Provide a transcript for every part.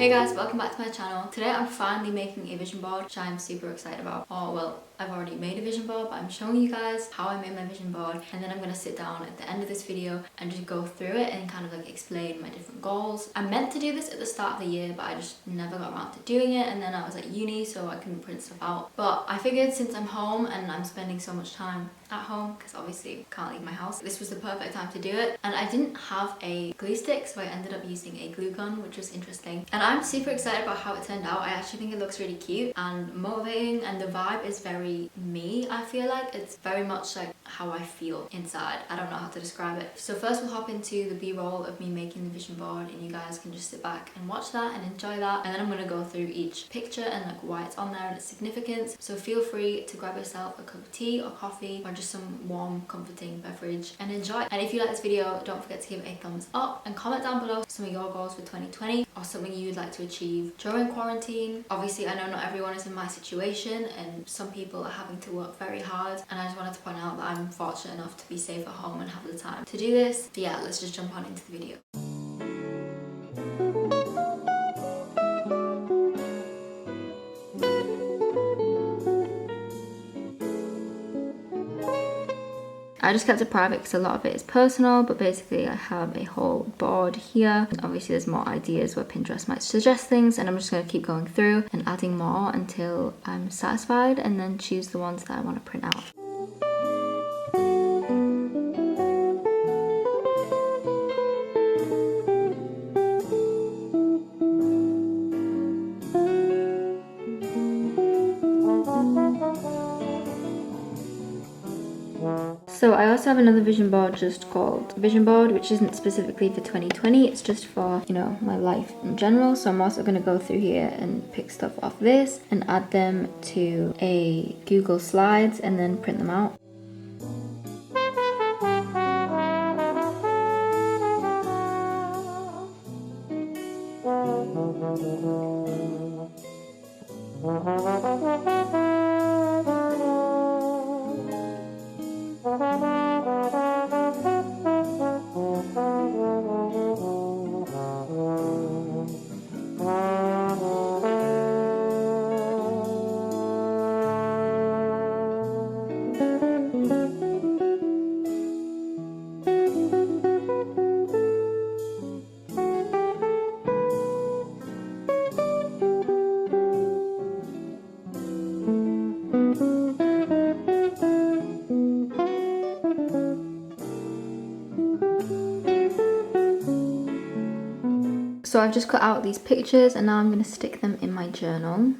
Hey guys, welcome back to my channel. Today I'm finally making a vision board, which I'm super excited about. Oh well, I've already made a vision board, but I'm showing you guys how I made my vision board, and then I'm gonna sit down at the end of this video and just go through it and kind of like explain my different goals. I meant to do this at the start of the year, but I just never got around to doing it, and then I was at uni, so I couldn't print stuff out. But I figured since I'm home and I'm spending so much time at home, because obviously I can't leave my house, this was the perfect time to do it. And I didn't have a glue stick, so I ended up using a glue gun, which was interesting. And I'm super excited about how it turned out. I actually think it looks really cute and motivating, and the vibe is very me. I feel like it's very much like how I feel inside. I don't know how to describe it. So first we'll hop into the b-roll of me making the vision board, and you guys can just sit back and watch that and enjoy that. And then I'm going to go through each picture and like why it's on there and its significance. So feel free to grab yourself a cup of tea or coffee or just some warm comforting beverage and enjoy. And if you like this video, don't forget to give it a thumbs up and comment down below some of your goals for 2020 or something you'd like to achieve during quarantine. Obviously I know not everyone is in my situation, and some people are having to work very hard, and I just wanted to point out that I'm fortunate enough to be safe at home and have the time to do this. But yeah, let's just jump on into the video. I just kept it private because a lot of it is personal, but basically I have a whole board here. Obviously there's more ideas where Pinterest might suggest things, and I'm just going to keep going through and adding more until I'm satisfied, and then choose the ones that I want to print out. So I also have another vision board just called vision board, which isn't specifically for 2020, it's just for, you know, my life in general. So I'm also going to go through here and pick stuff off this and add them to a Google Slides and then print them out. So I've just cut out these pictures, and now I'm going to stick them in my journal.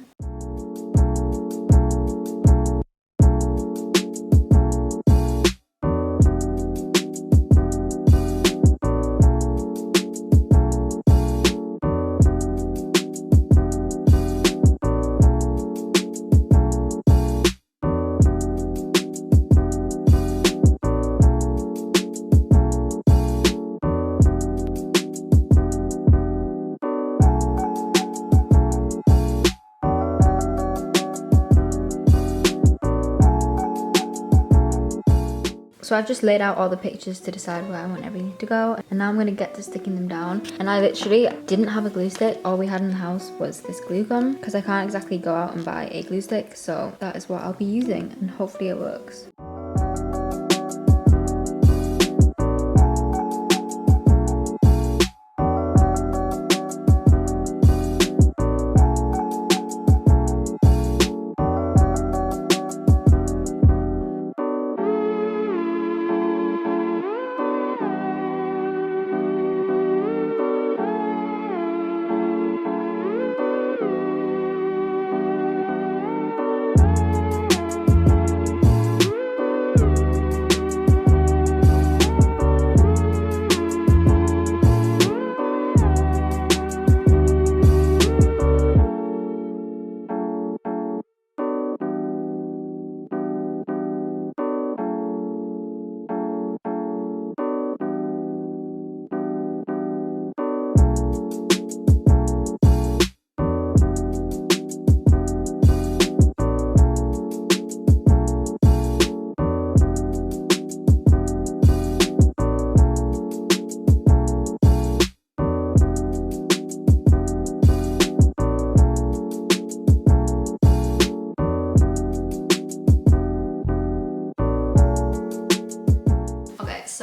So I've just laid out all the pictures to decide where I want everything to go, and now I'm going to get to sticking them down. And I literally didn't have a glue stick. All we had in the house was this glue gun, because I can't exactly go out and buy a glue stick, so that is what I'll be using, and hopefully it works.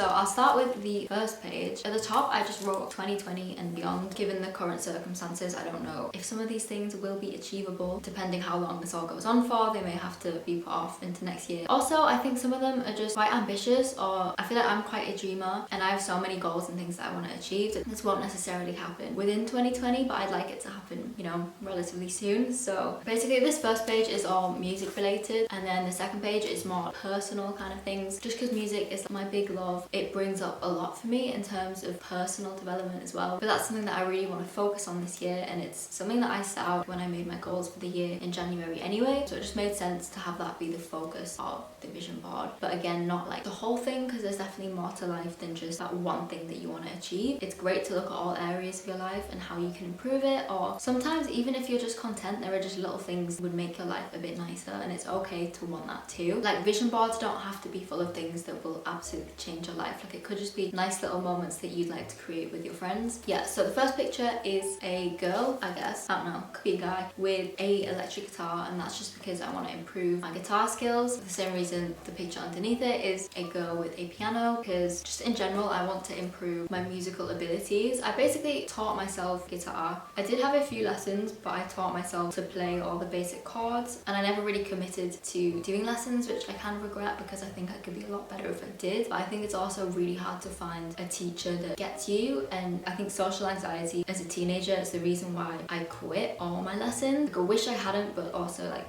So I'll start with the first page. At the top, I just wrote 2020 and beyond. Given the current circumstances, I don't know if some of these things will be achievable. Depending how long this all goes on for, they may have to be put off into next year. Also, I think some of them are just quite ambitious, or I feel like I'm quite a dreamer and I have so many goals and things that I want to achieve that this won't necessarily happen within 2020, but I'd like it to happen, you know, relatively soon. So basically this first page is all music related, and then the second page is more personal kind of things, just because music is my big love. It brings up a lot for me in terms of personal development as well, but that's something that I really want to focus on this year, and it's something that I set out when I made my goals for the year in January anyway, so it just made sense to have that be the focus of the vision board. But again, not like the whole thing, because there's definitely more to life than just that one thing that you want to achieve. It's great to look at all areas of your life and how you can improve it, or sometimes even if you're just content, there are just little things that would make your life a bit nicer, and it's okay to want that too. Like vision boards don't have to be full of things that will absolutely change your life. Like it could just be nice little moments that you'd like to create with your friends. Yeah, so the first picture is a girl, I guess, I don't know, could be a guy, with a electric guitar, and that's just because I want to improve my guitar skills. For the same reason the picture underneath it is a girl with a piano, because just in general I want to improve my musical abilities. I basically taught myself guitar. I did have a few lessons, but I taught myself to play all the basic chords, and I never really committed to doing lessons, which I kind of regret because I think I could be a lot better if I did. But I think it's also really hard to find a teacher that gets you, and I think social anxiety as a teenager is the reason why I quit all my lessons. Like I wish I hadn't, but also like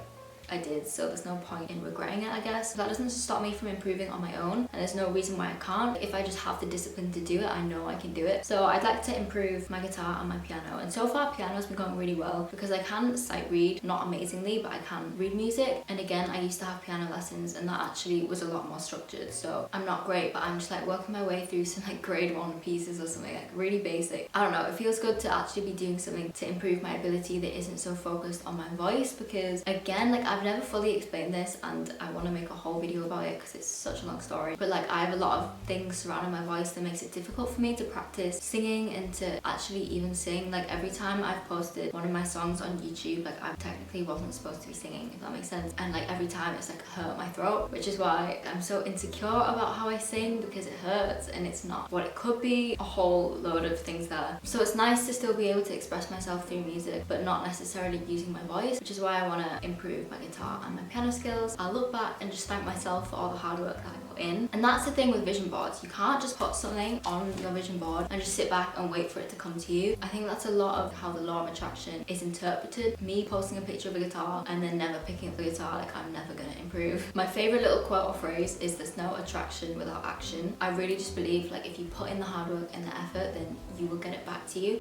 I did, so there's no point in regretting it, I guess. That doesn't stop me from improving on my own, and there's no reason why I can't. If I just have the discipline to do it, I know I can do it. So I'd like to improve my guitar and my piano, and so far piano's been going really well because I can sight read, not amazingly, but I can read music. And again, I used to have piano lessons and that actually was a lot more structured, so I'm not great, but I'm just like working my way through some like grade 1 pieces or something, like really basic. I don't know, it feels good to actually be doing something to improve my ability that isn't so focused on my voice, because again, like I've never fully explained this and I want to make a whole video about it because it's such a long story, but like I have a lot of things surrounding my voice that makes it difficult for me to practice singing and to actually even sing. Like every time I've posted one of my songs on YouTube, like I technically wasn't supposed to be singing, if that makes sense, and like every time it's like hurt my throat, which is why I'm so insecure about how I sing, because it hurts and it's not what it could be. A whole load of things there. So it's nice to still be able to express myself through music but not necessarily using my voice, which is why I want to improve my guitar and my piano skills. I'll look back and just thank myself for all the hard work that I put in. And that's the thing with vision boards, you can't just put something on your vision board and just sit back and wait for it to come to you. I think that's a lot of how the law of attraction is interpreted. Me posting a picture of a guitar and then never picking up the guitar, like I'm never gonna improve. My favorite little quote or phrase is there's no attraction without action. I really just believe like if you put in the hard work and the effort, then you will get it back to you.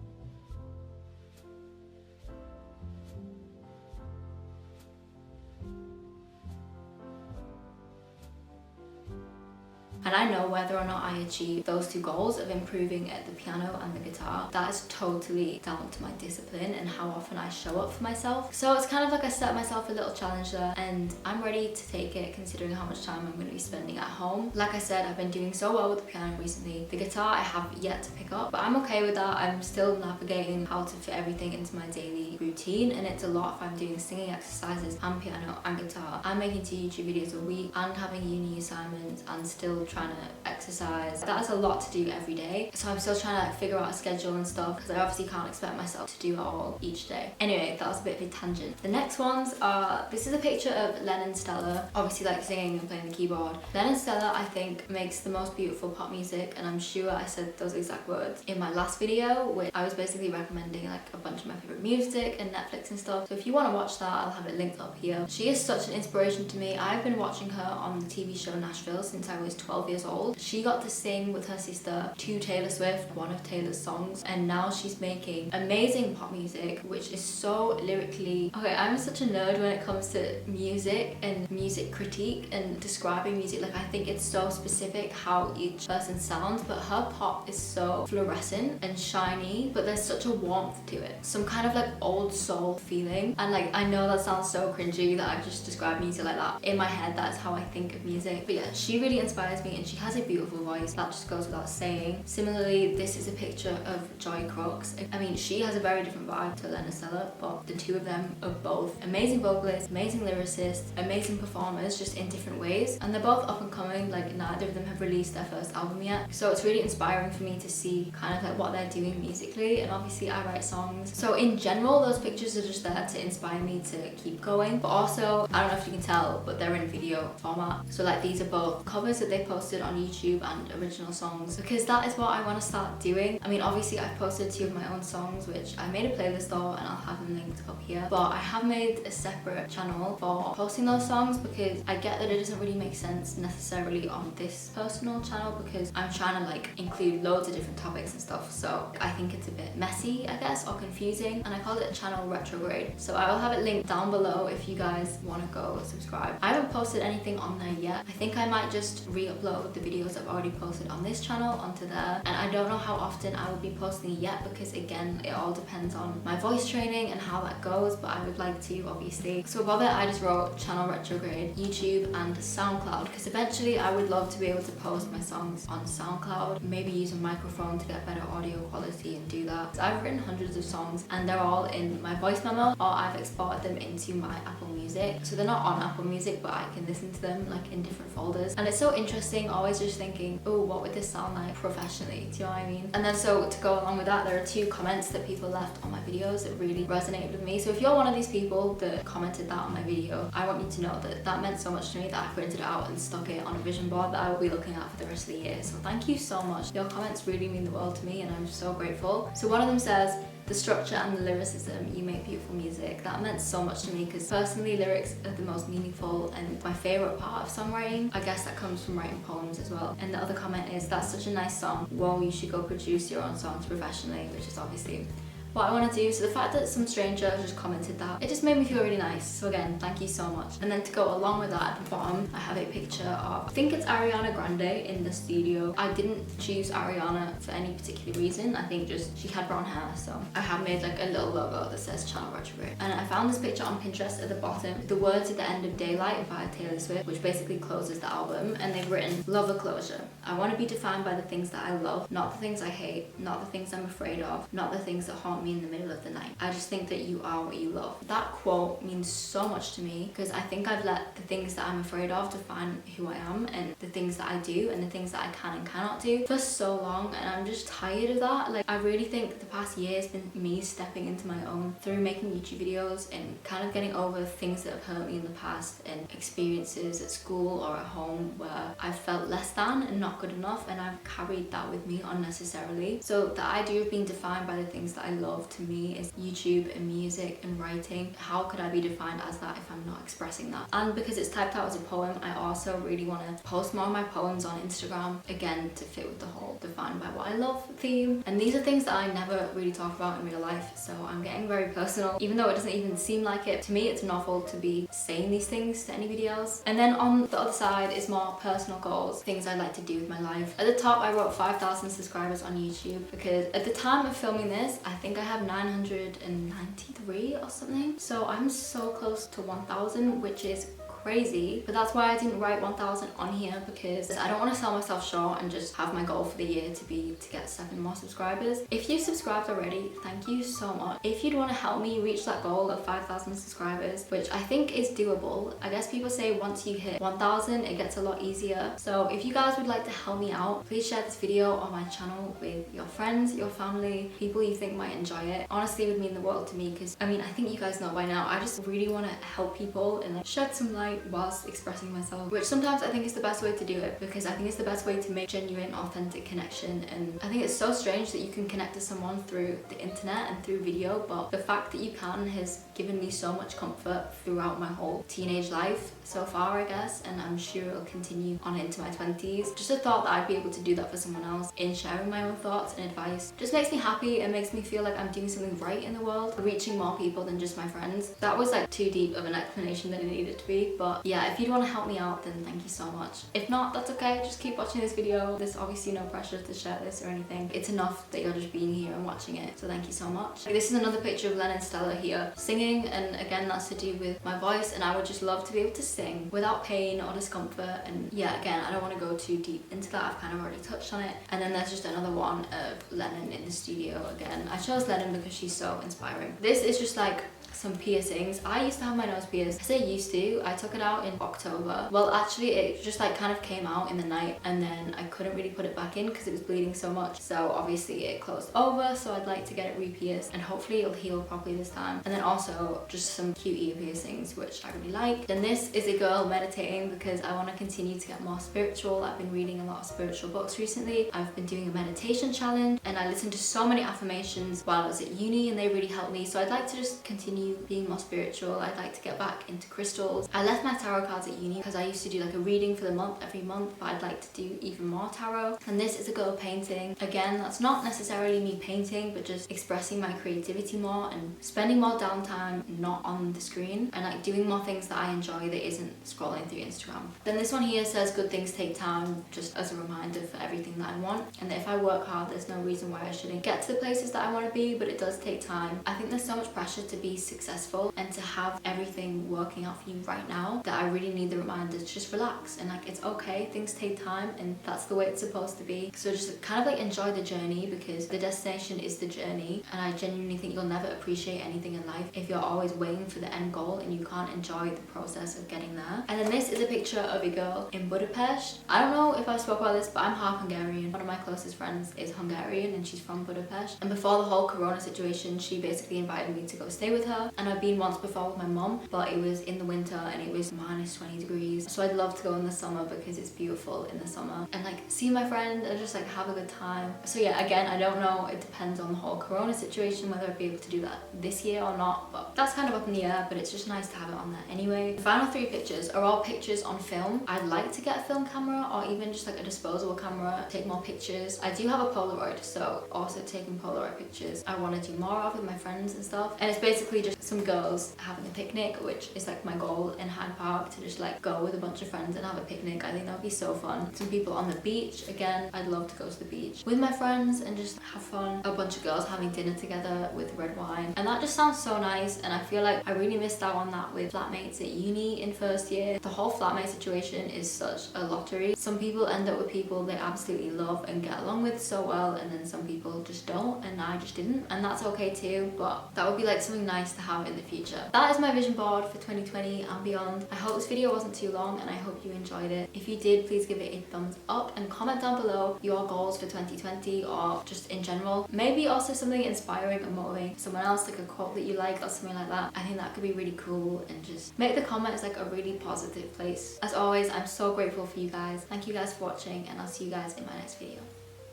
And I know whether or not I achieve those two goals of improving at the piano and the guitar, that is totally down to my discipline and how often I show up for myself. So it's kind of like I set myself a little challenge there, and I'm ready to take it considering how much time I'm going to be spending at home. Like I said, I've been doing so well with the piano recently. The guitar I have yet to pick up, but I'm okay with that. I'm still navigating how to fit everything into my daily routine, and it's a lot if I'm doing singing exercises and piano and guitar. I'm making 2 YouTube videos a week and having uni assignments and still trying to exercise. That's a lot to do every day, so I'm still trying to like figure out a schedule and stuff, because I obviously can't expect myself to do it all each day. Anyway, that was a bit of a tangent. The next ones are, this is a picture of Len and Stella, obviously like singing and playing the keyboard. Len and Stella I think makes the most beautiful pop music, and I'm sure I said those exact words in my last video, which I was basically recommending like a bunch of my favorite music and Netflix and stuff. So if you want to watch that, I'll have it linked up here. She is such an inspiration to me. I've been watching her on the TV show Nashville since I was 12 years old. She got to sing with her sister to Taylor Swift, one of Taylor's songs, and now she's making amazing pop music, which is so lyrically... Okay, I'm such a nerd when it comes to music and music critique and describing music. Like, I think it's so specific how each person sounds, but her pop is so fluorescent and shiny, but there's such a warmth to it. Some kind of like old soul feeling. And like, I know that sounds so cringy that I've just described music like that. In my head, that's how I think of music. But yeah, she really inspires me lovely and she has a beautiful voice, that just goes without saying. Similarly, this is a picture of Joy Crooks. I mean, she has a very different vibe to Lena Stella, but the two of them are both amazing vocalists, amazing lyricists, amazing performers, just in different ways. And they're both up and coming, like neither of them have released their first album yet. So it's really inspiring for me to see kind of like what they're doing musically, and obviously I write songs. So in general, those pictures are just there to inspire me to keep going. But also, I don't know if you can tell, but they're in video format. So like these are both covers that they posted on YouTube and original songs, because that is what I want to start doing. I mean, obviously I've posted 2 of my own songs, which I made a playlist of and I'll have them linked up here. But I have made a separate channel for posting those songs, because I get that it doesn't really make sense necessarily on this personal channel, because I'm trying to like include loads of different topics and stuff. So I think it's a bit messy, I guess, or confusing, and I call it channel Retrograde. So I will have it linked down below if you guys want to go subscribe. I haven't posted anything on there yet. I think I might just re-upload the videos I've already posted on this channel onto there, and I don't know how often I will be posting it yet, because again, it all depends on my voice training and how that goes, but I would like to, obviously. So above it, I just wrote channel Retrograde, YouTube and SoundCloud, because eventually I would love to be able to post my songs on SoundCloud, maybe use a microphone to get better audio quality and do that. So I've written hundreds of songs and they're all in my voice memo, or I've exported them into my Apple Music. So they're not on Apple Music, but I can listen to them like in different folders. And it's so interesting, always just thinking, oh, what would this sound like professionally? Do you know what I mean? And then so to go along with that, there are 2 comments that people left on my videos that really resonated with me. So if you're one of these people that commented that on my video, I want you to know that that meant so much to me that I printed it out and stuck it on a vision board that I will be looking at for the rest of the year. So thank you so much. Your comments really mean the world to me and I'm so grateful. So one of them says, the structure and the lyricism, you make beautiful music. That meant so much to me, because personally lyrics are the most meaningful and my favourite part of songwriting. I guess that comes from writing poems as well. And the other comment is, that's such a nice song. Whoa, you should go produce your own songs professionally, which is obviously what I want to do. So the fact that some stranger just commented that, it just made me feel really nice. So again, thank you so much. And then to go along with that, at the bottom I have a picture of, I think it's Ariana Grande in the studio. I didn't choose Ariana for any particular reason. I think just she had brown hair, so I have made like a little logo that says channel Retrograde. And I found this picture on Pinterest at the bottom, the words at the end of Daylight by Taylor Swift, which basically closes the album, and they've written, love a closure. I want to be defined by the things that I love, not the things I hate, not the things I'm afraid of, not the things that haunt me in the middle of the night. I just think that you are what you love. That quote means so much to me, because I think I've let the things that I'm afraid of define who I am, and the things that I do and the things that I can and cannot do for so long, and I'm just tired of that. Like, I really think the past year has been me stepping into my own through making YouTube videos and kind of getting over things that have hurt me in the past and experiences at school or at home where I felt less than and not good enough, and I've carried that with me unnecessarily. So the idea of being defined by the things that I love, to me, is YouTube and music and writing. How could I be defined as that if I'm not expressing that? And because it's typed out as a poem, I also really want to post more of my poems on Instagram, again to fit with the whole defined by what I love theme. And these are things that I never really talk about in real life, so I'm getting very personal, even though it doesn't even seem like it. To me, it's novel to be saying these things to anybody else. And then on the other side is more personal goals, things I'd like to do with my life. At the top I wrote 5,000 subscribers on YouTube, because at the time of filming this, I think I have 993 or something. So I'm so close to 1,000, which is crazy, but that's why I didn't write 1,000 on here, because I don't want to sell myself short and just have my goal for the year to be to get 7 more subscribers. If you've subscribed already, thank you so much. If you'd want to help me reach that goal of 5,000 subscribers, which I think is doable, I guess people say once you hit 1,000 it gets a lot easier. So if you guys would like to help me out, please share this video on my channel with your friends, your family, people you think might enjoy it. Honestly, it would mean the world to me, because I mean, I think you guys know by now, I just really want to help people and like shed some light whilst expressing myself, which sometimes I think is the best way to do it, because I think it's the best way to make genuine, authentic connection. And I think it's so strange that you can connect to someone through the internet and through video, but the fact that you can has given me so much comfort throughout my whole teenage life so far, I guess, and I'm sure it'll continue on into my 20s. Just the thought that I'd be able to do that for someone else in sharing my own thoughts and advice just makes me happy and makes me feel like I'm doing something right in the world, reaching more people than just my friends. That was like too deep of an explanation than it needed to be, but but yeah, if you'd want to help me out, then thank you so much. If not, that's okay, just keep watching this video. There's obviously no pressure to share this or anything. It's enough that you're just being here and watching it, so thank you so much. This is another picture of Len and Stella here singing, and again, that's to do with my voice, and I would just love to be able to sing without pain or discomfort. And yeah, again, I don't want to go too deep into that, I've kind of already touched on it. And then there's just another one of Lennon in the studio again. I chose Lennon because she's so inspiring. This is just like some piercings. I used to have my nose pierced. I say used to, I took it out in October. Well, actually it just like kind of came out in the night, and then I couldn't really put it back in because it was bleeding so much. So obviously it closed over, so I'd like to get it re-pierced, and hopefully it'll heal properly this time. And then also just some cute ear piercings, which I really like. Then this is a girl meditating because I want to continue to get more spiritual. I've been reading a lot of spiritual books recently. I've been doing a meditation challenge, and I listened to so many affirmations while I was at uni, and they really helped me. So I'd like to just continue being more spiritual. I'd like to get back into crystals. I left my tarot cards at uni because I used to do like a reading for the month every month, but I'd like to do even more tarot. And this is a girl painting. Again, that's not necessarily me painting, but just expressing my creativity more and spending more downtime not on the screen, and like doing more things that I enjoy that isn't scrolling through Instagram. Then this one here says good things take time, just as a reminder for everything that I want, and that if I work hard, there's no reason why I shouldn't get to the places that I want to be, but it does take time. I think there's so much pressure to be successful and to have everything working out for you right now that I really need the reminder to just relax, and like it's okay, things take time, and that's the way it's supposed to be. So just kind of like enjoy the journey, because the destination is the journey, and I genuinely think you'll never appreciate anything in life if you're always waiting for the end goal and you can't enjoy the process of getting there. And then this is a picture of a girl in Budapest. I don't know if I spoke about this, but I'm half Hungarian. One of my closest friends is Hungarian and she's from Budapest, and before the whole corona situation, she basically invited me to go stay with her. And I've been once before with my mom, but it was in the winter and it was minus 20 degrees. So I'd love to go in the summer because it's beautiful in the summer, and like see my friend and just like have a good time. So yeah, again, I don't know, it depends on the whole corona situation whether I'd be able to do that this year or not, but that's kind of up in the air, but it's just nice to have it on there anyway. The final three pictures are all pictures on film. I'd like to get a film camera or even just like a disposable camera, take more pictures. I do have a Polaroid, so also taking Polaroid pictures I want to do more of with my friends and stuff. And it's basically just some girls having a picnic, which is like my goal in Hyde Park, to just like go with a bunch of friends and have a picnic. I think that would be so fun. Some people on the beach. Again, I'd love to go to the beach with my friends and just have fun. A bunch of girls having dinner together with red wine, and that just sounds so nice. And I feel like I really missed out on that with flatmates at uni in first year. The whole flatmate situation is such a lottery. Some people end up with people they absolutely love and get along with so well, and then some people just don't, and I just didn't, and that's okay too. But that would be like something nice to have in the future. That is my vision board for 2020 and beyond. I hope this video wasn't too long, and I hope you enjoyed it. If you did, please give it a thumbs up and comment down below your goals for 2020, or just in general. Maybe also something inspiring and motivating someone else, like a quote that you like or something like that. I think that could be really cool, and just make the comments like a really positive place. As always, I'm so grateful for you guys. Thank you guys for watching, and I'll see you guys in my next video.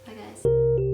Bye guys.